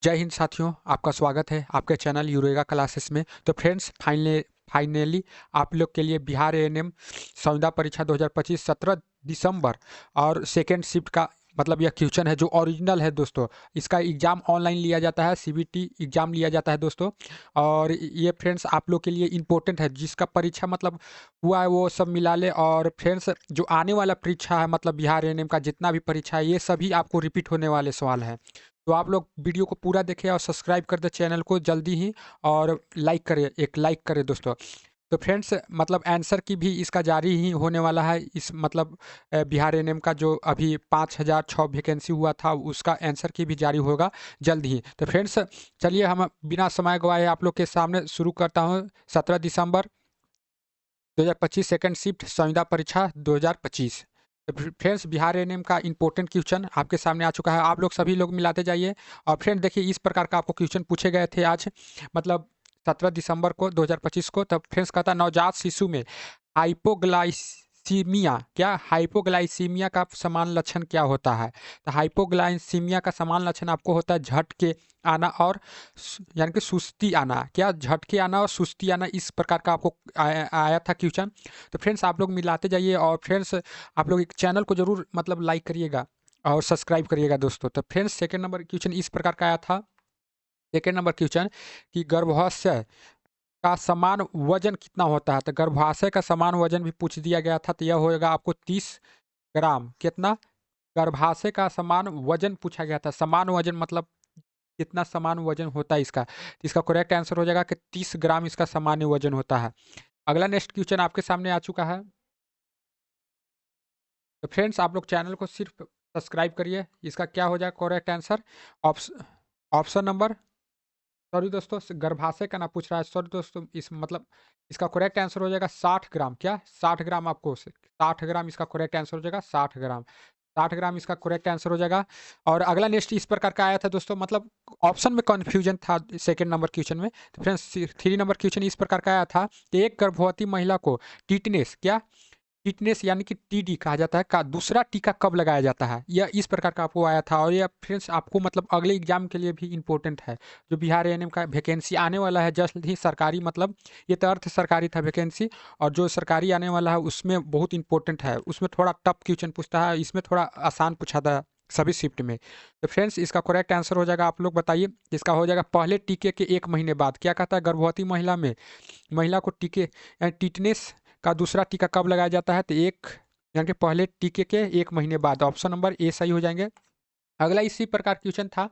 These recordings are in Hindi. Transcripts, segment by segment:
जय हिंद साथियों, आपका स्वागत है आपके चैनल यूरेगा क्लासेस में। तो फ्रेंड्स, फाइनली आप लोग के लिए बिहार एएनएम संविदा परीक्षा 2025 17 दिसंबर और सेकेंड शिफ्ट का मतलब यह क्वेश्चन है जो ओरिजिनल है दोस्तों। इसका एग्ज़ाम ऑनलाइन लिया जाता है, सीबीटी एग्ज़ाम लिया जाता है दोस्तों। और ये फ्रेंड्स आप लोग के लिए इम्पोर्टेंट है, जिसका परीक्षा मतलब हुआ है वो सब मिला ले। और फ्रेंड्स, जो आने वाला परीक्षा है मतलब बिहार एएनएम का जितना भी परीक्षा है, ये सभी आपको रिपीट होने वाले सवाल हैं। तो आप लोग वीडियो को पूरा देखें और सब्सक्राइब कर दे चैनल को जल्दी ही, और लाइक करें, एक लाइक करें दोस्तों। तो फ्रेंड्स, मतलब आंसर की भी इसका जारी ही होने वाला है। इस मतलब बिहार एएनएम का जो अभी 5006 वैकेंसी हुआ था उसका आंसर की भी जारी होगा जल्द ही। तो फ्रेंड्स, चलिए हम बिना समय गवाए आप लोग के सामने शुरू करता हूँ। 17 दिसंबर 2025 सेकंड शिफ्ट संविदा परीक्षा 2025। तो फ्रेंड्स, बिहार एएनएम का इंपॉर्टेंट क्वेश्चन आपके सामने आ चुका है। आप लोग सभी लोग मिलाते जाइए। और फ्रेंड देखिए, इस प्रकार का आपको क्वेश्चन पूछे गए थे आज, मतलब 17 दिसंबर को 2025 को। तब फ्रेंड्स कहता है, नवजात शिशु में हाइपोग्लाइसीमिया, क्या हाइपोग्लाइसीमिया का समान लक्षण क्या होता है? तो हाइपोग्लाइसीमिया का समान लक्षण आपको होता है झटके आना और यानी कि सुस्ती आना। क्या झटके आना और सुस्ती आना, इस प्रकार का आपको आया था क्वेश्चन। तो फ्रेंड्स, आप लोग मिलाते जाइए। और फ्रेंड्स, आप लोग एक चैनल को जरूर मतलब लाइक करिएगा और सब्सक्राइब करिएगा दोस्तों। तो फ्रेंड्स, सेकंड नंबर क्वेश्चन इस प्रकार का आया था। सेकंड नंबर क्वेश्चन कि गर्भाशय का समान वजन कितना होता है? तो गर्भाशय का समान वजन भी पूछ दिया गया था। तो यह होगा आपको 30 ग्राम। कितना? गर्भाशय का समान वजन पूछा गया था। समान वजन मतलब कितना समान वजन होता है इसका? तो इसका करेक्ट आंसर हो जाएगा कि 30 ग्राम इसका सामान्य वजन होता है। अगला नेक्स्ट क्वेश्चन आपके सामने आ चुका है। तो फ्रेंड्स, आप लोग चैनल को सिर्फ सब्सक्राइब करिए। इसका क्या हो जाएगा correct answer? Option number, sorry दोस्तों, गर्भाशय का ना पूछ रहा है, सॉरी दोस्तों। इस मतलब इसका करेक्ट आंसर हो जाएगा 60 ग्राम। क्या 60 ग्राम? आपको 60 ग्राम इसका करेक्ट आंसर हो जाएगा। 60 ग्राम, 60 ग्राम इसका करेक्ट आंसर हो जाएगा। और अगला नेक्स्ट इस प्रकार का आया था दोस्तों, मतलब ऑप्शन में कन्फ्यूजन था सेकंड नंबर क्वेश्चन में। तो फ्रेंड्स, थ्री नंबर क्वेश्चन इस प्रकार का आया था कि एक गर्भवती महिला को टीटनेस, क्या टीटनेस यानी कि टीडी कहा जाता है, का दूसरा टीका कब लगाया जाता है? यह इस प्रकार का आपको आया था। और यह फ्रेंड्स आपको मतलब अगले एग्जाम के लिए भी इंपॉर्टेंट है। जो बिहार एएनएम का वैकेंसी आने वाला है जल्द ही सरकारी, मतलब ये तो अर्ध सरकारी था वैकेंसी, और जो सरकारी आने वाला है उसमें बहुत इंपॉर्टेंट है। उसमें थोड़ा टफ क्वेश्चन पूछता है, इसमें थोड़ा आसान पूछा था सभी शिफ्ट में। तो फ्रेंड्स, इसका करेक्ट आंसर हो जाएगा, आप लोग बताइए। इसका हो जाएगा पहले टीके के 1 महीने बाद। क्या कहता है? गर्भवती महिला को टीके यानी टीटनेस का दूसरा टीका कब लगाया जाता है? तो एक यानी कि पहले टीके के 1 महीने बाद। ऑप्शन नंबर ए सही हो जाएंगे। अगला इसी प्रकार क्वेश्चन था,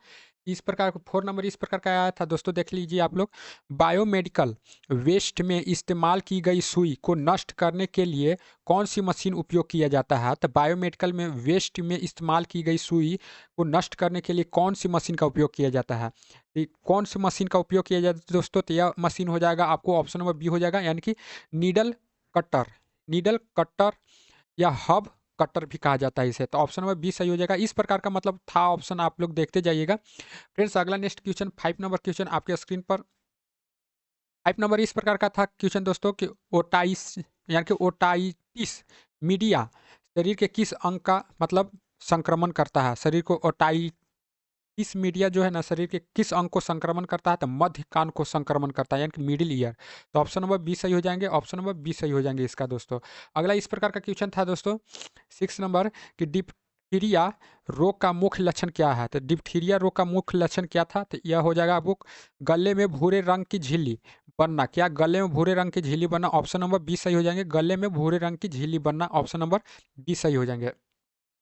इस प्रकार का 4 नंबर इस प्रकार का आया था दोस्तों, देख लीजिए आप लोग। बायोमेडिकल वेस्ट में इस्तेमाल की गई सुई को नष्ट करने के लिए कौन सी मशीन उपयोग किया जाता है? तो बायोमेडिकल में वेस्ट में इस्तेमाल की गई सुई को नष्ट करने के लिए कौन सी मशीन का उपयोग किया जाता है? कौन सी मशीन का उपयोग किया जाता है दोस्तों? तो यह मशीन हो जाएगा आपको ऑप्शन नंबर बी हो जाएगा, यानी कि नीडल कटर। नीडल कटर या हब कटर भी कहा जाता है इसे। तो ऑप्शन नंबर बी सही हो जाएगा। इस प्रकार का मतलब था ऑप्शन, आप लोग देखते जाइएगा। फ्रेंड्स, अगला नेक्स्ट क्वेश्चन 5 नंबर क्वेश्चन आपके स्क्रीन पर। 5 नंबर इस प्रकार का था क्वेश्चन दोस्तों कि ओटाइस यानी कि ओटाइटिस मीडिया शरीर के किस अंग का मतलब संक्रमण करता है? शरीर को ओटाइटिस मीडिया जो है ना, शरीर के किस अंग को संक्रमण करता है? तो मध्य कान को संक्रमण करता है, यानी कि मिडिल ईयर। तो ऑप्शन नंबर बी सही हो जाएंगे, ऑप्शन नंबर बी सही हो जाएंगे इसका दोस्तों। अगला इस प्रकार का क्वेश्चन था दोस्तों 6 नंबर कि डिप्थीरिया रोग का मुख्य लक्षण क्या है? तो डिप्थीरिया रोग का मुख्य लक्षण क्या था? तो यह हो जाएगा आपको गले में भूरे रंग की झिल्ली बनना। क्या गले में भूरे रंग की झिल्ली बनना? ऑप्शन नंबर बी सही हो जाएंगे। गले में भूरे रंग की झिल्ली बनना, ऑप्शन नंबर बी सही हो जाएंगे।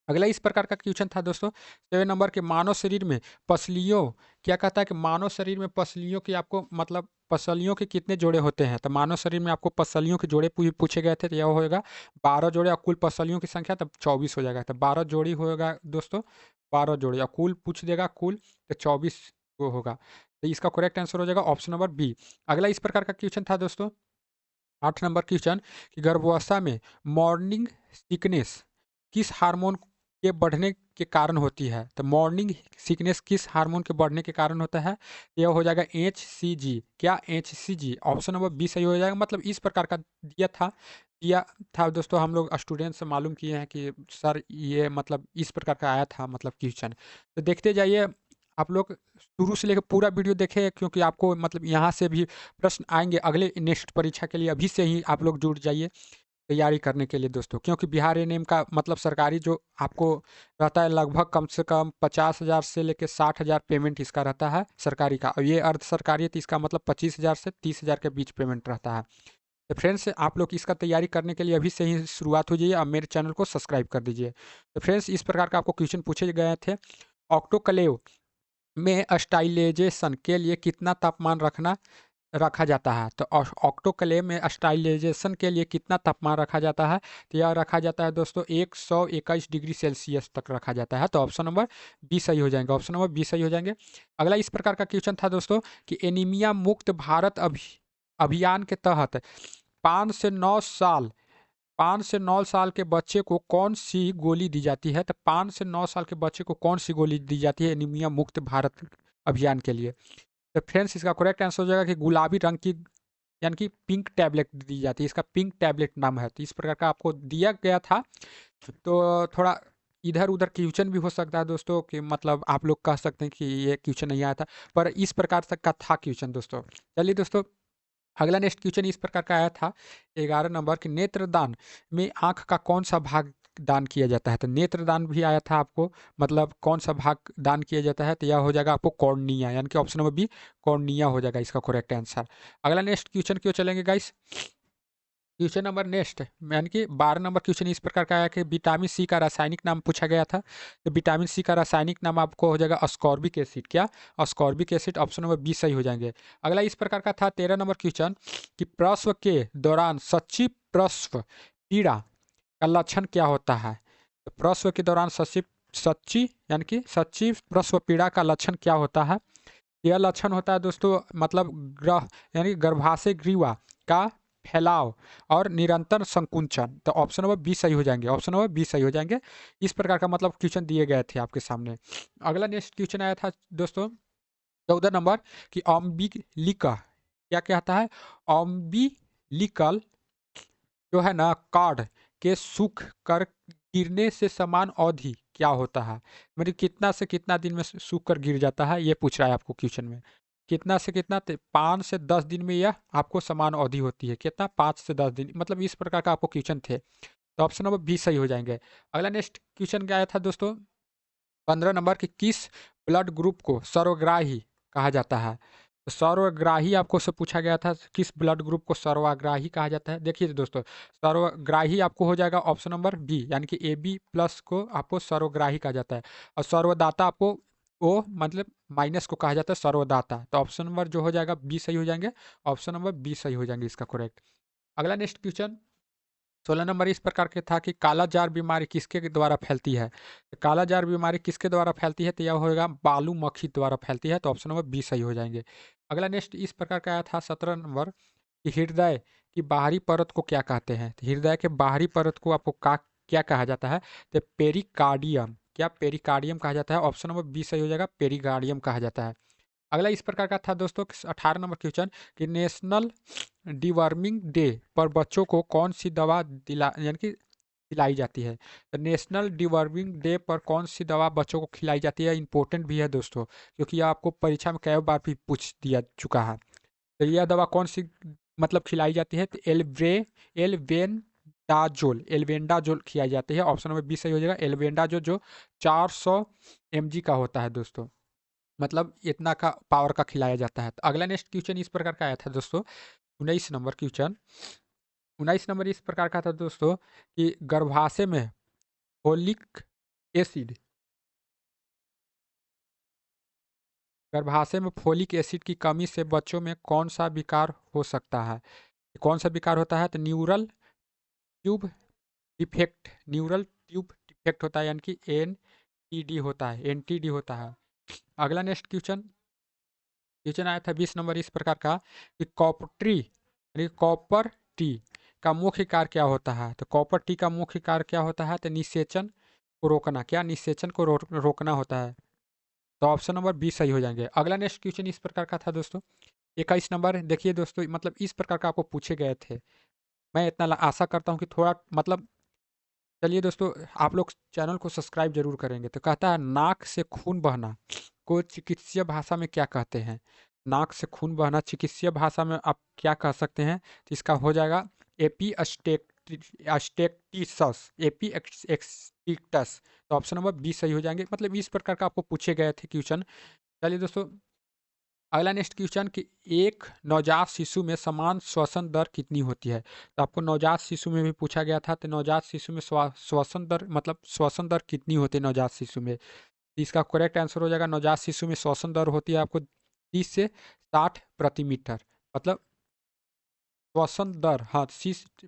अगला इस प्रकार का क्वेश्चन था दोस्तों 7 नंबर के मानव शरीर में पसलियों, क्या कहता है कि मानव शरीर में पसलियों की आपको मतलब पसलियों के कितने जोड़े होते हैं? तो मानव शरीर में आपको पसलियों के जोड़े पूछे गए थे। तो यह होगा 12 जोड़े, और कुल पसलियों की संख्या तब 24 हो जाएगा। तो 12 जोड़ी होगा दोस्तों, 12 जोड़ी, और कुल पूछ देगा कुल, तो 24 वो होगा। तो इसका करेक्ट आंसर हो जाएगा ऑप्शन नंबर बी। अगला इस प्रकार का क्वेश्चन था दोस्तों 8 नंबर क्वेश्चन कि गर्भावस्था में मॉर्निंग सिकनेस किस हार्मोन के बढ़ने के कारण होती है? तो मॉर्निंग सिकनेस किस हार्मोन के बढ़ने के कारण होता है? यह हो जाएगा HCG। क्या HCG? ऑप्शन नंबर बी सही हो जाएगा। मतलब इस प्रकार का दिया था दोस्तों, हम लोग स्टूडेंट से मालूम किए हैं कि सर ये मतलब इस प्रकार का आया था मतलब क्वेश्चन। तो देखते जाइए आप लोग शुरू से लेकर पूरा वीडियो देखें, क्योंकि आपको मतलब यहाँ से भी प्रश्न आएंगे अगले नेक्स्ट परीक्षा के लिए। अभी से ही आप लोग जुट जाइए तैयारी करने के लिए दोस्तों, क्योंकि बिहार एनएम का मतलब सरकारी जो आपको रहता है लगभग कम से कम 50,000 से लेकर 60,000 पेमेंट इसका रहता है सरकारी का, और ये अर्ध सरकारी है तो इसका मतलब 25,000 से 30,000 के बीच पेमेंट रहता है। तो फ्रेंड्स आप लोग इसका तैयारी करने के लिए अभी से ही शुरुआत हो जाइए, अब मेरे चैनल को सब्सक्राइब कर दीजिए। तो फ्रेंड्स इस प्रकार का आपको क्वेश्चन पूछे गए थे। ऑक्टोकलेव में स्टाइलाइजेशन के लिए कितना तापमान रखा जाता है? तो ऑक्टोकलेव में स्टाइलाइजेशन के लिए कितना तापमान रखा जाता है? तो यह रखा जाता है दोस्तों 121 डिग्री सेल्सियस तक रखा जाता है। तो ऑप्शन नंबर बी सही हो जाएंगे, ऑप्शन नंबर बी सही हो जाएंगे। अगला इस प्रकार का क्वेश्चन था दोस्तों कि एनीमिया मुक्त भारत अभियान के तहत 5 से 9 साल 5 से 9 साल के बच्चे को कौन सी गोली दी जाती है? तो 5 से 9 साल के बच्चे को कौन सी गोली दी जाती है एनीमिया मुक्त भारत अभियान के लिए? तो फ्रेंड्स इसका करेक्ट आंसर हो जाएगा कि गुलाबी रंग की यानी कि पिंक टैबलेट दी जाती है, इसका पिंक टैबलेट नाम है। तो इस प्रकार का आपको दिया गया था। तो थोड़ा इधर उधर क्वेश्चन भी हो सकता है दोस्तों, कि मतलब आप लोग कह सकते हैं कि ये क्वेश्चन नहीं आया था, पर इस प्रकार तक का था क्वेश्चन दोस्तों। चलिए दोस्तों अगला नेक्स्ट क्वेश्चन इस प्रकार का आया था 11 नंबर कि नेत्रदान में आंख का कौन सा भाग दान किया जाता है? तो नेत्रदान भी आया था आपको, मतलब कौन सा भाग दान किया जाता है? तो यह हो जाएगा आपको कॉर्निया, यानी कि ऑप्शन नंबर बी कॉर्निया हो जाएगा इसका करेक्ट आंसर। अगला नेक्स्ट क्वेश्चन क्यों चलेंगे गाइस? क्वेश्चन नंबर नेक्स्ट यानी कि 12 नंबर क्वेश्चन इस प्रकार का आया कि विटामिन सी का रासायनिक नाम पूछा गया था। तो विटामिन सी का रासायनिक नाम आपको हो जाएगा अस्कॉर्बिक एसिड। क्या? Ascorbic acid, option number B सही हो जाएंगे। अगला इस प्रकार का था 13 नंबर क्वेश्चन कि प्रसव के दौरान सच्ची प्रसव पीड़ा का लक्षण क्या होता है? तो प्रसव के दौरान सच्ची यानी कि सच्ची प्रसव पीड़ा का लक्षण क्या होता है? यह लक्षण होता है दोस्तों मतलब ग्रह यानी गर्भाशय ग्रीवा का फैलाव और निरंतर संकुंचन। तो ऑप्शन नंबर बी सही हो जाएंगे, ऑप्शन नंबर बी सही हो जाएंगे। इस प्रकार का मतलब क्वेश्चन दिए गए थे आपके सामने। अगला नेक्स्ट क्वेश्चन आया था दोस्तों 14 नंबर कि ऑम्बिलिका क्या कहता है? ऑम्बिलिकल जो है ना कार्ड के सूख कर गिरने से समान अवधि क्या होता है? मतलब कितना से कितना दिन में सूख कर गिर जाता है, ये पूछ रहा है आपको क्वेश्चन में। कितना से कितना? 5 से 10 दिन में यह आपको समान अवधि होती है। कितना? 5 से 10 दिन, मतलब इस प्रकार का आपको क्वेश्चन थे। तो ऑप्शन नंबर बी सही हो जाएंगे। अगला नेक्स्ट क्वेश्चन क्या आया था दोस्तों 15 नंबर कि किस ब्लड ग्रुप को सर्वग्राही कहा जाता है? तो सर्वग्राही आपको से पूछा गया था, किस ब्लड ग्रुप को सर्वग्राही कहा जाता है? देखिए दोस्तों सर्वग्राही आपको हो जाएगा ऑप्शन नंबर बी, यानी कि ए बी प्लस को आपको सर्वग्राही कहा जाता है। और सर्वदाता आपको ओ मतलब माइनस को कहा जाता है सर्वदाता। तो ऑप्शन नंबर जो हो जाएगा बी सही हो जाएंगे, ऑप्शन नंबर बी सही हो जाएंगे इसका करेक्ट। अगला नेक्स्ट क्वेश्चन 16 नंबर इस प्रकार के था कि काला जार बीमारी किसके द्वारा फैलती है? तो काला जार बीमारी किसके द्वारा फैलती है? तो यह होगा बालू मक्खी द्वारा फैलती है। तो ऑप्शन नंबर बी सही हो जाएंगे। अगला नेक्स्ट इस प्रकार का आया था 17 नंबर कि हृदय की बाहरी परत को क्या कहते हैं? तो हृदय के बाहरी परत को आपको क्या कहा जाता है? तो पेरिकार्डियम। क्या? पेरिकार्डियम कहा जाता है। ऑप्शन नंबर बी सही हो जाएगा, पेरिकार्डियम कहा जाता है। अगला इस प्रकार का था दोस्तों 18 नंबर क्वेश्चन कि नेशनल डिवर्मिंग डे पर बच्चों को कौन सी दवा दिला यानी कि खिलाई जाती है? तो नेशनल डिवर्मिंग डे पर कौन सी दवा बच्चों को खिलाई जाती है? इंपॉर्टेंट भी है दोस्तों, क्योंकि यह आपको परीक्षा में कई बार भी पूछ दिया चुका है। तो यह दवा कौन सी मतलब खिलाई जाती है? तो एल्वेंडाजोल खिलाई जाती है। ऑप्शन नंबर बी सही हो जाएगा, एल्वेंडाजोल जो 400 mg का होता है दोस्तों, मतलब इतना का पावर का खिलाया जाता है। तो अगला नेक्स्ट क्वेश्चन इस प्रकार का आया था दोस्तों 19 नंबर क्वेश्चन 19 नंबर इस प्रकार का था दोस्तों कि गर्भाशय में फोलिक एसिड गर्भाशय में फोलिक एसिड की कमी से बच्चों में कौन सा विकार हो सकता है? कौन सा विकार होता है? तो न्यूरल ट्यूब डिफेक्ट होता है, यानी कि एनटीडी होता है। अगला नेक्स्ट क्वेश्चन आया था 20 नंबर इस प्रकार का कि कॉपर टी का मुख्य कार्य क्या होता है? तो कॉपर टी का मुख्य कार्य क्या होता है? तो निषेचन को रोकना। क्या? निषेचन को रोकना होता है। तो ऑप्शन नंबर बी सही हो जाएंगे। अगला नेक्स्ट क्वेश्चन इस प्रकार का था दोस्तों 21 नंबर। देखिए दोस्तों मतलब इस प्रकार का आपको पूछे गए थे। मैं इतना आशा करता हूँ कि थोड़ा मतलब चलिए दोस्तों आप लोग चैनल को सब्सक्राइब जरूर करेंगे। तो कहता है नाक से खून बहना को चिकित्सीय भाषा में क्या कहते हैं? नाक से खून बहना चिकित्सीय भाषा में आप क्या कह सकते हैं? तो इसका हो जाएगा एपी एक्सटिक्टस। तो ऑप्शन नंबर बी सही हो जाएंगे। मतलब इस प्रकार का आपको पूछे गए थे क्वेश्चन। चलिए दोस्तों, अगला नेक्स्ट क्वेश्चन कि एक नवजात शिशु में समान श्वसन दर कितनी होती है? तो आपको नवजात शिशु में भी पूछा गया था। तो नवजात शिशु में श्वसन दर मतलब श्वसन दर कितनी होती है नवजात शिशु में? तो इसका करेक्ट आंसर हो जाएगा, नवजात शिशु में श्वसन दर होती है आपको 30 से 60 प्रति मीटर। मतलब श्वसन दर, हाँ,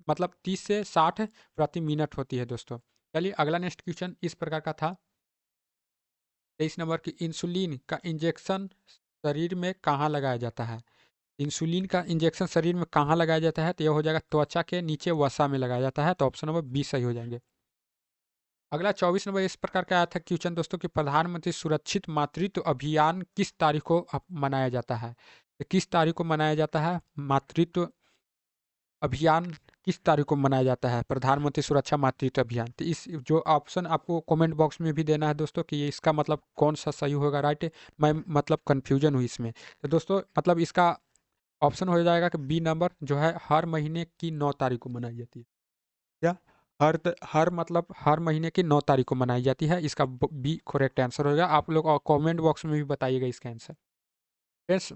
मतलब 30 से 60 प्रति मिनट होती है दोस्तों। चलिए अगला नेक्स्ट क्वेश्चन इस प्रकार का था, 23 नंबर की इंसुलिन का इंजेक्शन शरीर में कहाँ लगाया जाता है? इंसुलिन का इंजेक्शन शरीर में कहाँ लगाया जाता है? तो यह हो जाएगा त्वचा के नीचे वसा में लगाया जाता है। तो ऑप्शन नंबर बी सही हो जाएंगे। अगला 24 नंबर इस प्रकार का आया था क्वेश्चन दोस्तों कि प्रधानमंत्री सुरक्षित मातृत्व अभियान किस तारीख को मनाया जाता है? तो किस तारीख को मनाया जाता है मातृत्व अभियान? किस तारीख को मनाया जाता है प्रधानमंत्री सुरक्षा मातृत्व अभियान? तो इस जो ऑप्शन आपको कमेंट बॉक्स में भी देना है दोस्तों कि ये इसका मतलब कौन सा सही होगा, राइट? मैं मतलब कन्फ्यूजन हुई इसमें। तो दोस्तों मतलब इसका ऑप्शन हो जाएगा कि बी नंबर जो है हर महीने की 9 तारीख को मनाई जाती है। क्या हर मतलब हर महीने की 9 तारीख को मनाई जाती है? इसका बी करेक्ट आंसर होगा। आप लोग कमेंट बॉक्स में भी बताइएगा इसका आंसर। फ्रेंड्स,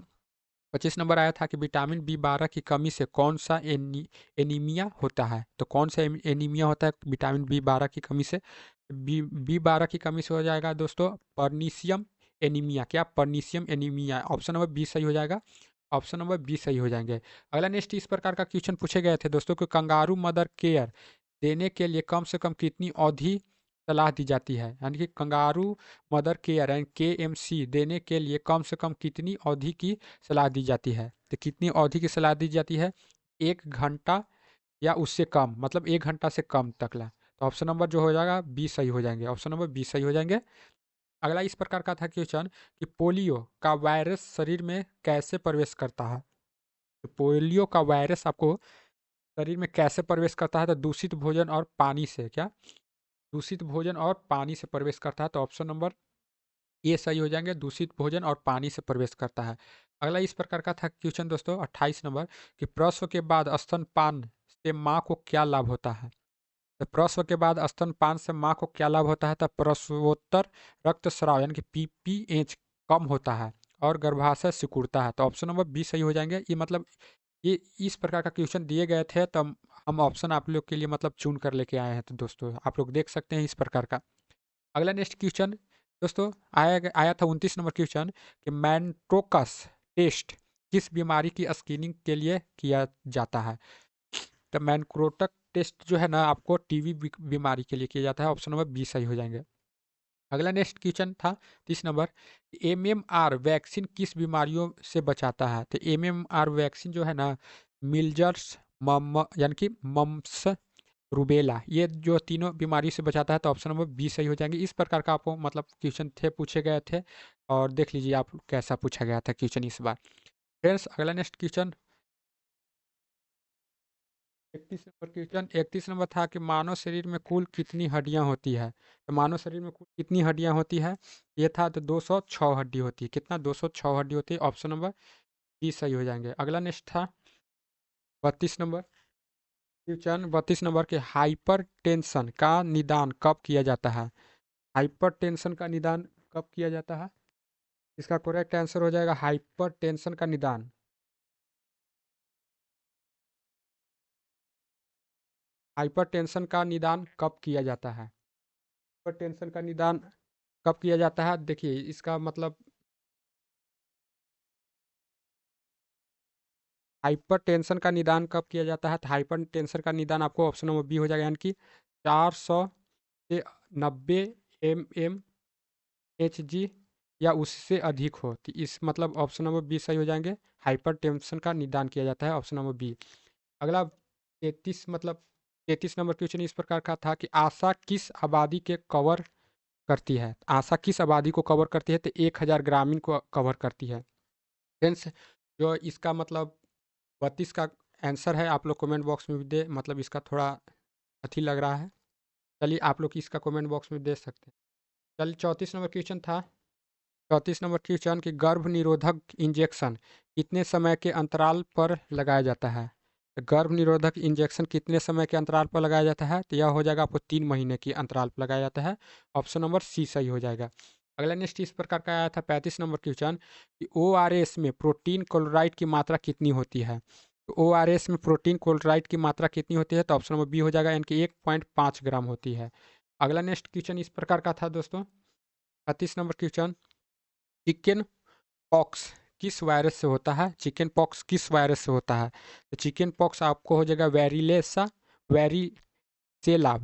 25 नंबर आया था कि विटामिन बी 12 की कमी से कौन सा एनीमिया होता है? तो कौन सा एनीमिया होता है विटामिन बी 12 की कमी से? बी 12 की कमी से हो जाएगा दोस्तों पर्नीशियम एनीमिया। क्या पर्नीशियम एनीमिया? ऑप्शन नंबर बी सही हो जाएगा। ऑप्शन नंबर बी सही हो जाएंगे। अगला नेक्स्ट इस प्रकार का क्वेश्चन पूछे गए थे दोस्तों कि कंगारू मदर केयर देने के लिए कम से कम कितनी अवधि सलाह दी जाती है? यानी कि कंगारू मदर केयर यानी KMC देने के लिए कम से कम कितनी अवधि की सलाह दी जाती है? तो कितनी अवधि की सलाह दी जाती है? 1 घंटा या उससे कम, मतलब 1 घंटा से कम तक ला। तो ऑप्शन नंबर जो हो जाएगा बी सही हो जाएंगे। ऑप्शन नंबर बी सही हो जाएंगे। अगला इस प्रकार का था क्वेश्चन कि पोलियो का वायरस शरीर में कैसे प्रवेश करता है? तो पोलियो का वायरस आपको शरीर में कैसे प्रवेश करता है? तो दूषित भोजन और पानी से। क्या? दूषित भोजन और पानी से प्रवेश करता है। तो ऑप्शन नंबर ये सही हो जाएंगे, दूषित भोजन और पानी से प्रवेश करता है। अगला इस प्रकार का था क्वेश्चन दोस्तों 28 नंबर कि प्रसव के बाद स्तनपान से माँ को क्या लाभ होता है? तो प्रसव के बाद स्तनपान से माँ को क्या लाभ होता है? तो प्रसवोत्तर रक्तस्राव यानी कि PPH कम होता है और गर्भाशय सिकुड़ता है। तो ऑप्शन नंबर बी सही हो जाएंगे। ये मतलब ये इस प्रकार का क्वेश्चन दिए गए थे तो हम ऑप्शन आप लोग के लिए मतलब चुन कर लेके आए हैं। तो दोस्तों आप लोग देख सकते हैं इस प्रकार का। अगला नेक्स्ट क्वेश्चन दोस्तों आया था 29 नंबर क्वेश्चन कि मैंट्रोकस टेस्ट किस बीमारी की स्क्रीनिंग के लिए किया जाता है? तो मैनक्रोटक टेस्ट जो है ना आपको टीबी बीमारी के लिए किया जाता है। ऑप्शन नंबर बी सही हो जाएंगे। अगला नेक्स्ट क्वेश्चन था 30 नंबर, MMR वैक्सीन किस बीमारियों से बचाता है? तो MMR वैक्सीन जो है ना मिल्जर्स मम यानी कि मम्स रूबेला, ये जो तीनों बीमारी से बचाता है। तो ऑप्शन नंबर बी सही हो जाएंगे। इस प्रकार का आपको मतलब क्वेश्चन थे पूछे गए थे और देख लीजिए आप कैसा पूछा गया था क्वेश्चन इस बार। फ्रेंड्स अगला नेक्स्ट क्वेश्चन 31 नंबर था कि मानव शरीर में कुल कितनी हड्डियां होती है? तो मानव शरीर में कुल कितनी हड्डियां होती है? ये था तो 206 हड्डी होती है। कितना? 206 हड्डी होती है। ऑप्शन नंबर बी सही हो जाएंगे। अगला नेक्स्ट था 32 नंबर क्वेश्चन 32 नंबर के हाइपर टेंशन का निदान कब किया जाता है? हाइपर टेंशन का निदान कब किया जाता है? इसका करेक्ट आंसर हो जाएगा हाइपर टेंशन का निदान। हाइपर टेंशन का निदान कब किया जाता है? हाइपर टेंशन का निदान कब किया जाता है? देखिए इसका मतलब हाइपर टेंशन का निदान कब किया जाता है? तो हाइपर टेंशन का निदान आपको ऑप्शन नंबर बी हो जाएगा यानी कि 490 mmHg या उससे अधिक हो। तो इस मतलब ऑप्शन नंबर बी सही हो जाएंगे। हाइपर टेंशन का निदान किया जाता है। Option number B. अगला 33 नंबर क्वेश्चन इस प्रकार का था कि आशा किस आबादी के कवर करती है? आशा किस आबादी को कवर करती है? तो 1000 ग्रामीण को कवर करती है। फ्रेंड्स जो इसका मतलब 32 का आंसर है आप लोग कमेंट बॉक्स में भी दे, मतलब इसका थोड़ा अथी लग रहा है। चलिए आप लोग इसका कमेंट बॉक्स में दे सकते हैं। चलिए 34 नंबर क्वेश्चन था 34 नंबर क्वेश्चन कि गर्भ निरोधक इंजेक्शन कितने समय के अंतराल पर लगाया जाता है? तो गर्भ निरोधक इंजेक्शन कितने समय के अंतराल पर लगाया जाता है? तो यह हो जाएगा आपको 3 महीने के अंतराल पर लगाया जाता है। ऑप्शन नंबर सी सही हो जाएगा। अगला नेक्स्ट इस प्रकार का आया था 35 नंबर क्वेश्चन कि ORS में प्रोटीन क्लोराइड की मात्रा कितनी होती है? तो ORS में प्रोटीन क्लोराइड की मात्रा कितनी होती है? तो ऑप्शन नंबर बी हो जाएगा, यानी कि 1.5 ग्राम होती है। अगला नेक्स्ट क्वेश्चन इस प्रकार का था दोस्तों, 35 नंबर क्वेश्चन, चिकन पॉक्स किस वायरस से होता है? चिकन पॉक्स किस वायरस से होता है? तो चिकन पॉक्स आपको हो जाएगा varicella varicella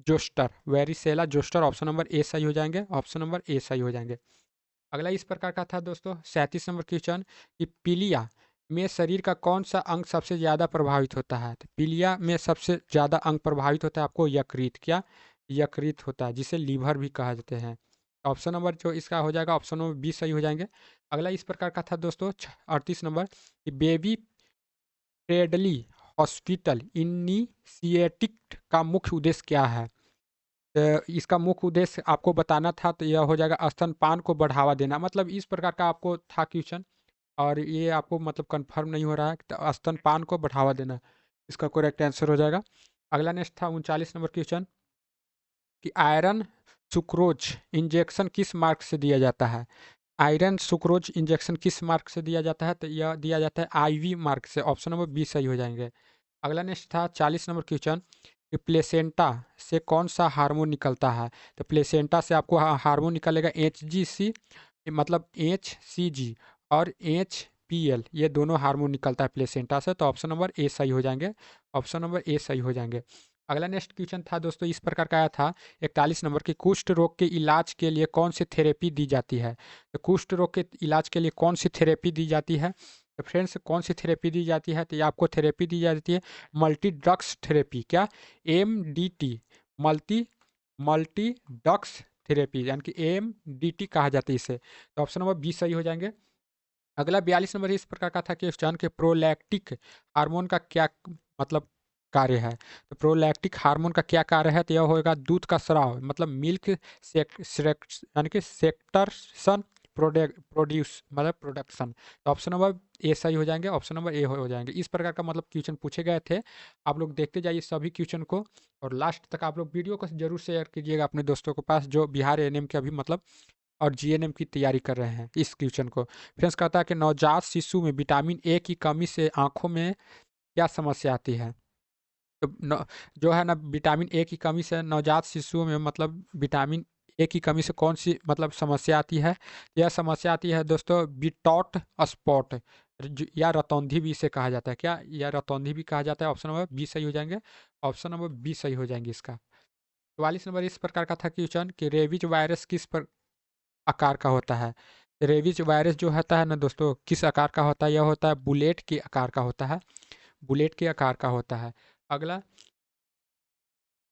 zoster, varicella zoster. Option number A सही हो जाएंगे, ऑप्शन नंबर ए सही हो जाएंगे। अगला इस प्रकार का था दोस्तों 37 नंबर क्वेश्चन कि पीलिया में शरीर का कौन सा अंग सबसे ज़्यादा प्रभावित होता है? तो पीलिया में सबसे ज़्यादा अंग प्रभावित होता है आपको यकृत, क्या यकृत होता है, जिसे लीवर भी कहा जाते हैं। ऑप्शन नंबर जो इसका हो जाएगा, ऑप्शन नंबर बी सही हो जाएंगे। अगला इस प्रकार का था दोस्तों 38 नंबर कि बेबी फ्रेडली हॉस्पिटल इनिशिएटिव का मुख्य उद्देश्य क्या है? इसका मुख्य उद्देश्य आपको बताना था, तो यह हो जाएगा स्तनपान को बढ़ावा देना। मतलब इस प्रकार का आपको था क्वेश्चन, और ये आपको मतलब कंफर्म नहीं हो रहा है, तो स्तनपान को बढ़ावा देना इसका करेक्ट आंसर हो जाएगा। अगला नेक्स्ट था 39 नंबर क्वेश्चन कि आयरन सुक्रोज इंजेक्शन किस मार्ग से दिया जाता है? आयरन सुक्रोज इंजेक्शन किस मार्ग से दिया जाता है? तो यह दिया जाता है आईवी मार्ग से। ऑप्शन नंबर बी सही हो जाएंगे। अगला नेक्स्ट था 40 नंबर क्वेश्चन कि प्लेसेंटा से कौन सा हार्मोन निकलता है? तो प्लेसेंटा से आपको हार्मोन निकलेगा HGC, मतलब HCG और HPL, ये दोनों हार्मोन निकलता है प्लेसेंटा से। तो ऑप्शन नंबर ए सही हो जाएंगे, ऑप्शन नंबर ए सही हो जाएंगे। अगला नेक्स्ट क्वेश्चन था दोस्तों इस प्रकार का आया था 41 नंबर की कुष्ठ रोग के इलाज के लिए कौन सी थेरेपी दी जाती है? तो कुष्ठ रोग के इलाज के लिए कौन सी थेरेपी दी जाती है? तो फ्रेंड्स कौन सी थेरेपी दी जाती है? तो ये आपको थेरेपी दी जाती है मल्टी ड्रग्स थेरेपी, क्या MDT, multi multi drugs therapy, यानी कि AMDT कहा जाता है इसे। तो ऑप्शन नंबर बी सही हो जाएंगे। अगला 42 नंबर इस प्रकार का था कि क्वेश्चन के प्रोलैक्टिक हार्मोन का क्या मतलब कार्य है? तो प्रोलैक्टिक हार्मोन का क्या कार्य है? तो यह होगा दूध का स्राव, मतलब मिल्क यानी कि सेक्टरसन प्रोड्यूस, मतलब प्रोडक्शन। तो ऑप्शन नंबर ए सही हो जाएंगे, ऑप्शन नंबर ए हो जाएंगे। इस प्रकार का मतलब क्वेश्चन पूछे गए थे। आप लोग देखते जाइए सभी क्वेश्चन को, और लास्ट तक आप लोग वीडियो को जरूर शेयर कीजिएगा अपने दोस्तों के पास जो बिहार एएनएम के अभी मतलब और जीएनएम की तैयारी कर रहे हैं इस क्वेश्चन को। फ्रेंड्स कहता है कि नवजात शिशु में विटामिन ए की कमी से आंखों में क्या समस्या आती है? तो जो है ना, विटामिन ए की कमी से नवजात शिशुओं में मतलब विटामिन ए की कमी से कौन सी मतलब समस्या आती है? यह समस्या आती है दोस्तों बिटॉट स्पॉट, या रतौंधी भी इसे कहा जाता है, क्या या रतौंधी भी कहा जाता है। ऑप्शन नंबर बी सही हो जाएंगे, ऑप्शन नंबर बी सही हो जाएंगे इसका। 44 नंबर इस प्रकार का था क्वेश्चन कि रेबीज वायरस किस आकार का होता है? रेबीज वायरस जो होता है ना दोस्तों, किस आकार का होता है? यह होता है बुलेट के आकार का होता है, बुलेट के आकार का होता है। अगला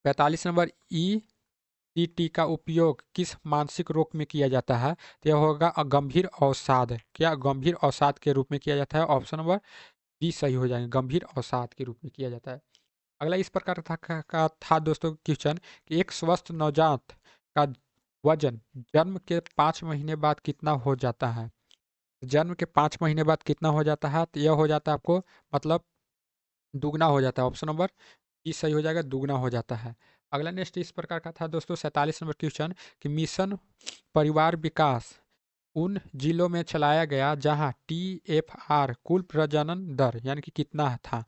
45 नंबर ECT का उपयोग किस मानसिक रोग में किया जाता है? तो यह होगा गंभीर अवसाद, क्या गंभीर अवसाद के रूप में किया जाता है? ऑप्शन नंबर डी सही हो जाएंगे, गंभीर अवसाद के रूप में किया जाता है। अगला इस प्रकार का था दोस्तों क्वेश्चन कि एक स्वस्थ नवजात का वजन जन्म के 5 महीने बाद कितना हो जाता है? जन्म के 5 महीने बाद कितना हो जाता है? तो यह हो जाता है आपको मतलब दुगना हो जाता है। ऑप्शन नंबर ई सही हो जाएगा, दुगना हो जाता है। अगला नेक्स्ट इस प्रकार का था दोस्तों 47 नंबर क्वेश्चन कि मिशन परिवार विकास उन जिलों में चलाया गया जहां TFR कुल प्रजनन दर यानी कि कितना था?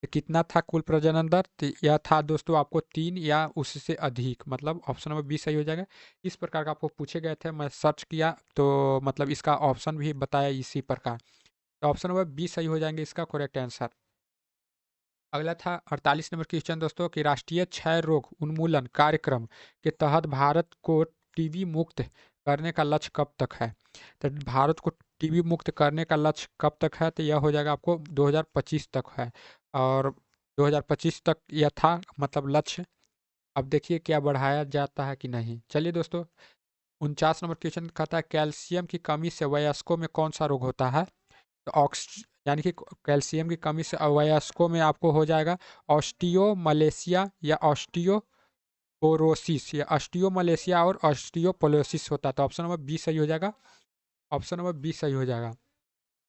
तो कितना था कुल प्रजनन दर? तो यह था दोस्तों आपको 3 या उससे अधिक, मतलब ऑप्शन नंबर बी सही हो जाएगा। इस प्रकार का आपको पूछे गए थे, मैं सर्च किया तो मतलब इसका ऑप्शन भी बताया इसी प्रकार। तो ऑप्शन नंबर बी सही हो जाएंगे इसका करेक्ट आंसर। अगला था 48 नंबर क्वेश्चन दोस्तों कि राष्ट्रीय क्षय रोग उन्मूलन कार्यक्रम के तहत भारत को टीबी मुक्त करने का लक्ष्य कब तक है? तो भारत को टीबी मुक्त करने का लक्ष्य कब तक है? तो यह हो जाएगा आपको 2025 तक है, और 2025 तक यह था मतलब लक्ष्य। अब देखिए क्या बढ़ाया जाता है कि नहीं। चलिए दोस्तों 49 नंबर क्वेश्चन कहता है कैल्शियम की कमी से वयस्कों में कौन सा रोग होता है? तो ऑक्स यानी कि कैल्शियम की कमी से अवयस्कों में आपको हो जाएगा ऑस्टियो मलेशिया या ऑस्टियो ऑस्टियोपोरोसिस, या ऑस्टियोमलेशिया और ऑस्टियोपोरोसिस होता है। तो ऑप्शन नंबर बी सही हो जाएगा, ऑप्शन नंबर बी सही हो जाएगा।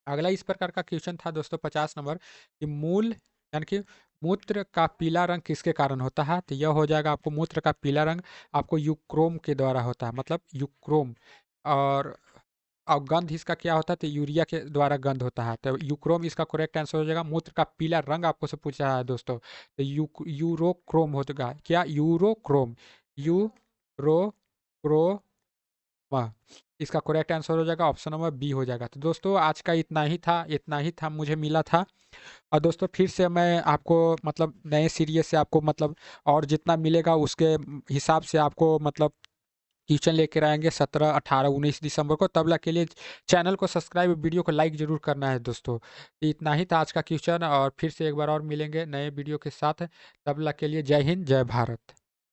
अगला इस प्रकार का क्वेश्चन था दोस्तों 50 नंबर, कि मूल यानी कि मूत्र का पीला रंग किसके कारण होता है? तो यह हो जाएगा आपको, मूत्र का पीला रंग आपको यूक्रोम के द्वारा होता है, मतलब यूक्रोम। और गंध इसका क्या होता है? तो यूरिया के द्वारा गंध होता है। तो यूक्रोम इसका करेक्ट आंसर हो जाएगा। मूत्र का पीला रंग आपको से पूछा है दोस्तों, तो यूरोक्रोम होगा क्या? यूरोक्रोम, यूरोक्रोम, वाह, इसका करेक्ट आंसर हो जाएगा ऑप्शन नंबर बी हो जाएगा। तो दोस्तों आज का इतना ही था, इतना ही था मुझे मिला था। और दोस्तों फिर से मैं आपको मतलब नए सीरीज से आपको मतलब और जितना मिलेगा उसके हिसाब से आपको मतलब क्वेश्चन लेकर आएंगे 17, 18, 19 दिसंबर को। तब तक के लिए चैनल को सब्सक्राइब, वीडियो को लाइक जरूर करना है दोस्तों। तो इतना ही था आज का क्वेश्चन, और फिर से एक बार और मिलेंगे नए वीडियो के साथ। तब तक के लिए जय हिंद, जय भारत।